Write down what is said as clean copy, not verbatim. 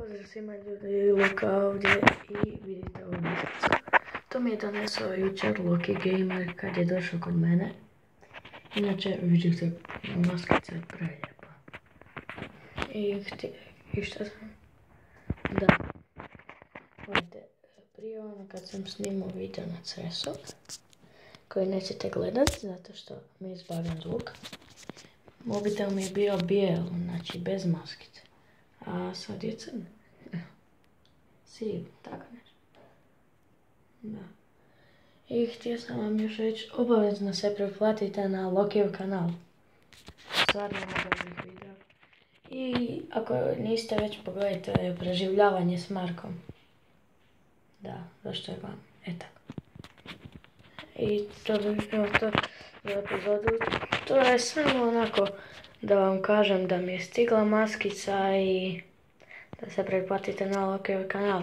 Pozdrav svima ljudi, Luka ovdje i vidite ovu maskicu. To mi je donesao jučer Luki Gamer kad je došao kod mene. Inače, vidite, maskica je prelijepa. I šta sam? Da. Vidite, prije kad sam snimao video na Cresu, koji nećete gledat zato što mi je izbagan zvuk, mobitel mi je bio bijel, znači bez maskice. A sad je crn. Siv, tako nešto. Da. I htio sam vam još reći, obavezno se pretplatite na Lokijev kanal. Stvarno ima dobrih videa. I ako niste već, pogledajte preživljavanje s Markom. Da, zašto je glavno. Tako. I to bi bilo to za epizodu. To je samo onako da vam kažem da mi je stigla maskica i da se pretplatite na Lokijev kanal.